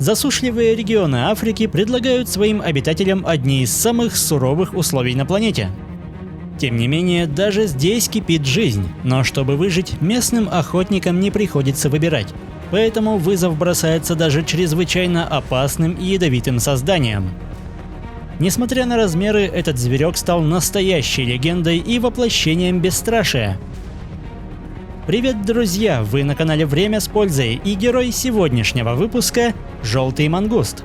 Засушливые регионы Африки предлагают своим обитателям одни из самых суровых условий на планете. Тем не менее, даже здесь кипит жизнь, но чтобы выжить, местным охотникам не приходится выбирать. Поэтому вызов бросается даже чрезвычайно опасным и ядовитым созданиям. Несмотря на размеры, этот зверек стал настоящей легендой и воплощением бесстрашия. Привет, друзья! Вы на канале Время с пользой, и герой сегодняшнего выпуска – желтый мангуст.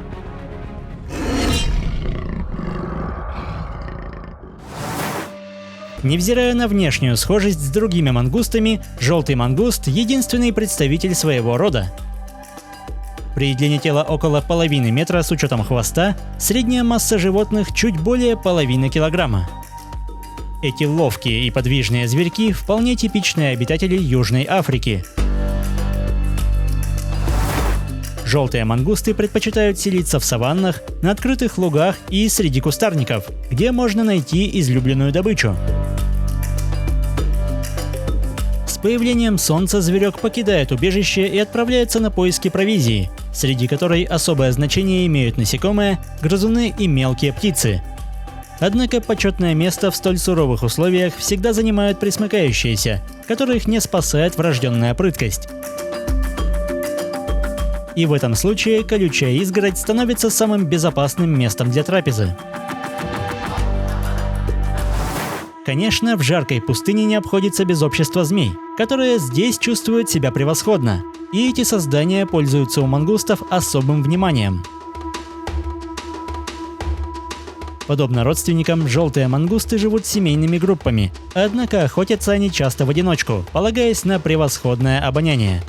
Невзирая на внешнюю схожесть с другими мангустами, желтый мангуст – единственный представитель своего рода. При длине тела около половины метра с учетом хвоста, средняя масса животных чуть более половины килограмма. Эти ловкие и подвижные зверьки вполне типичные обитатели Южной Африки. Желтые мангусты предпочитают селиться в саваннах, на открытых лугах и среди кустарников, где можно найти излюбленную добычу. С появлением солнца зверек покидает убежище и отправляется на поиски провизии, среди которой особое значение имеют насекомые, грызуны и мелкие птицы. Однако почетное место в столь суровых условиях всегда занимают пресмыкающиеся, которых не спасает врожденная прыткость. И в этом случае колючая изгородь становится самым безопасным местом для трапезы. Конечно, в жаркой пустыне не обходится без общества змей, которые здесь чувствуют себя превосходно, и эти создания пользуются у мангустов особым вниманием. Подобно родственникам, желтые мангусты живут семейными группами, однако охотятся они часто в одиночку, полагаясь на превосходное обоняние.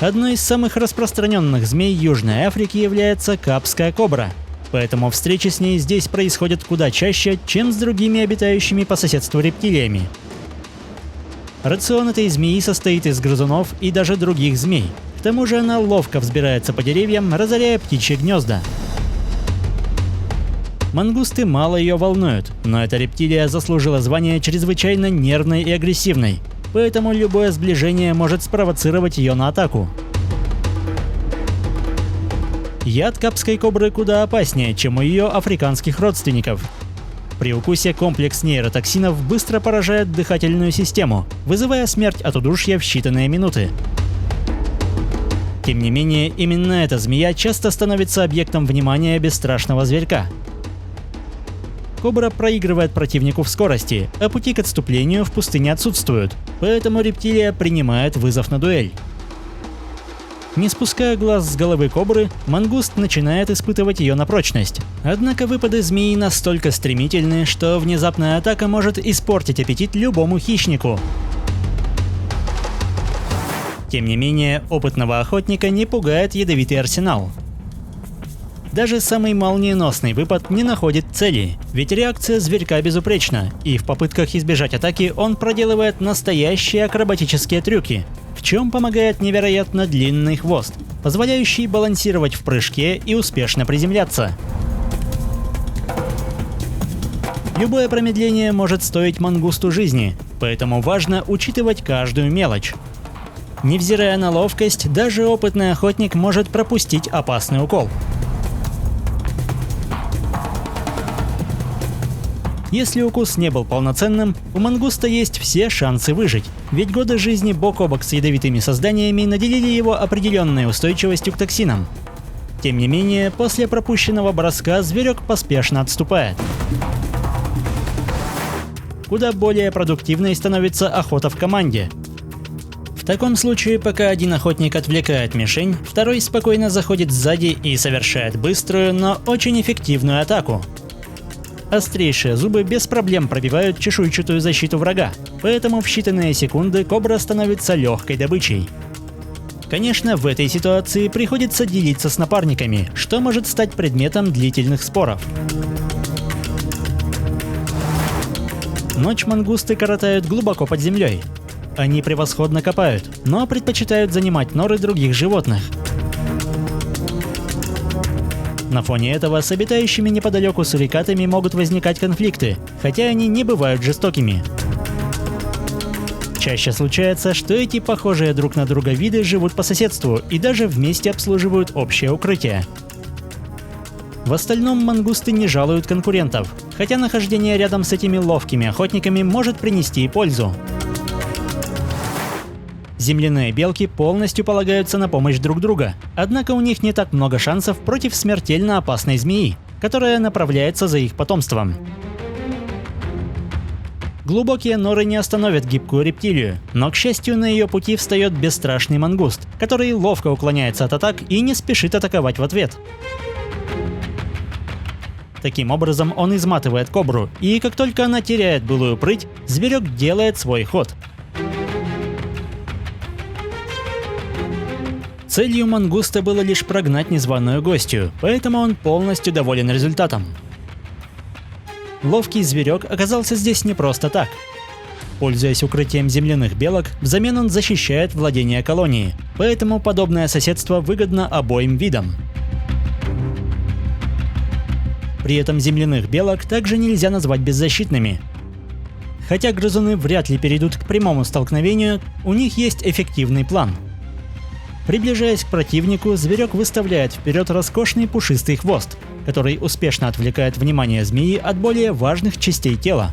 Одной из самых распространенных змей Южной Африки является капская кобра, поэтому встречи с ней здесь происходят куда чаще, чем с другими обитающими по соседству рептилиями. Рацион этой змеи состоит из грызунов и даже других змей. К тому же она ловко взбирается по деревьям, разоряя птичьи гнезда. Мангусты мало ее волнуют, но эта рептилия заслужила звание чрезвычайно нервной и агрессивной, поэтому любое сближение может спровоцировать ее на атаку. Яд капской кобры куда опаснее, чем у ее африканских родственников. При укусе комплекс нейротоксинов быстро поражает дыхательную систему, вызывая смерть от удушья в считанные минуты. Тем не менее, именно эта змея часто становится объектом внимания бесстрашного зверька. Кобра проигрывает противнику в скорости, а пути к отступлению в пустыне отсутствуют, поэтому рептилия принимает вызов на дуэль. Не спуская глаз с головы кобры, мангуст начинает испытывать ее на прочность. Однако выпады змеи настолько стремительны, что внезапная атака может испортить аппетит любому хищнику. Тем не менее, опытного охотника не пугает ядовитый арсенал. Даже самый молниеносный выпад не находит цели, ведь реакция зверька безупречна, и в попытках избежать атаки он проделывает настоящие акробатические трюки, в чем помогает невероятно длинный хвост, позволяющий балансировать в прыжке и успешно приземляться. Любое промедление может стоить мангусту жизни, поэтому важно учитывать каждую мелочь. Невзирая на ловкость, даже опытный охотник может пропустить опасный укол. Если укус не был полноценным, у мангуста есть все шансы выжить, ведь годы жизни бок о бок с ядовитыми созданиями наделили его определенной устойчивостью к токсинам. Тем не менее, после пропущенного броска зверек поспешно отступает. Куда более продуктивной становится охота в команде. В таком случае, пока один охотник отвлекает мишень, второй спокойно заходит сзади и совершает быструю, но очень эффективную атаку. Острейшие зубы без проблем пробивают чешуйчатую защиту врага, поэтому в считанные секунды кобра становится легкой добычей. Конечно, в этой ситуации приходится делиться с напарниками, что может стать предметом длительных споров. Ночь мангусты коротают глубоко под землей. Они превосходно копают, но предпочитают занимать норы других животных. На фоне этого с обитающими неподалеку сурикатами могут возникать конфликты, хотя они не бывают жестокими. Чаще случается, что эти похожие друг на друга виды живут по соседству и даже вместе обслуживают общее укрытие. В остальном мангусты не жалуют конкурентов, хотя нахождение рядом с этими ловкими охотниками может принести и пользу. Земляные белки полностью полагаются на помощь друг друга, однако у них не так много шансов против смертельно опасной змеи, которая направляется за их потомством. Глубокие норы не остановят гибкую рептилию, но, к счастью, на ее пути встает бесстрашный мангуст, который ловко уклоняется от атак и не спешит атаковать в ответ. Таким образом, он изматывает кобру, и как только она теряет былую прыть, зверек делает свой ход. Целью мангуста было лишь прогнать незваную гостью, поэтому он полностью доволен результатом. Ловкий зверек оказался здесь не просто так. Пользуясь укрытием земляных белок, взамен он защищает владения колонии, поэтому подобное соседство выгодно обоим видам. При этом земляных белок также нельзя назвать беззащитными. Хотя грызуны вряд ли перейдут к прямому столкновению, у них есть эффективный план. Приближаясь к противнику, зверек выставляет вперед роскошный пушистый хвост, который успешно отвлекает внимание змеи от более важных частей тела.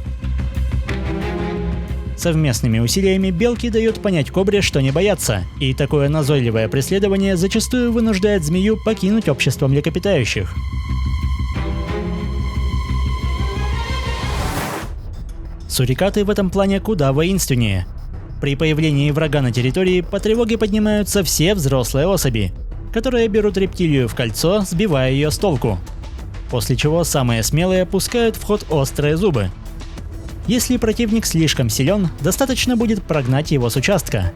Совместными усилиями белки дают понять кобре, что не боятся, и такое назойливое преследование зачастую вынуждает змею покинуть общество млекопитающих. Сурикаты в этом плане куда воинственнее. При появлении врага на территории по тревоге поднимаются все взрослые особи, которые берут рептилию в кольцо, сбивая ее с толку. После чего самые смелые пускают в ход острые зубы. Если противник слишком силен, достаточно будет прогнать его с участка.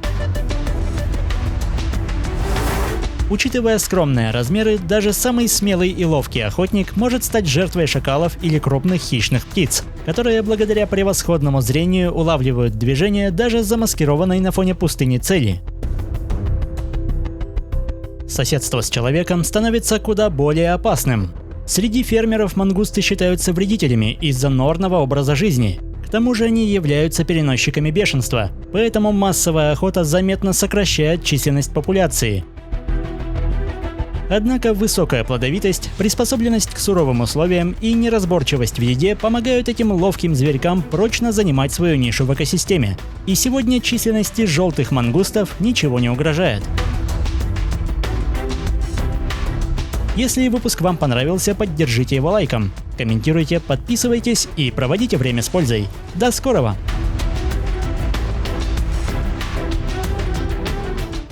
Учитывая скромные размеры, даже самый смелый и ловкий охотник может стать жертвой шакалов или крупных хищных птиц, которые благодаря превосходному зрению улавливают движение даже замаскированной на фоне пустыни цели. Соседство с человеком становится куда более опасным. Среди фермеров мангусты считаются вредителями из-за норного образа жизни. К тому же они являются переносчиками бешенства, поэтому массовая охота заметно сокращает численность популяции. Однако высокая плодовитость, приспособленность к суровым условиям и неразборчивость в еде помогают этим ловким зверькам прочно занимать свою нишу в экосистеме. И сегодня численности желтых мангустов ничего не угрожает. Если выпуск вам понравился, поддержите его лайком, комментируйте, подписывайтесь и проводите время с пользой. До скорого!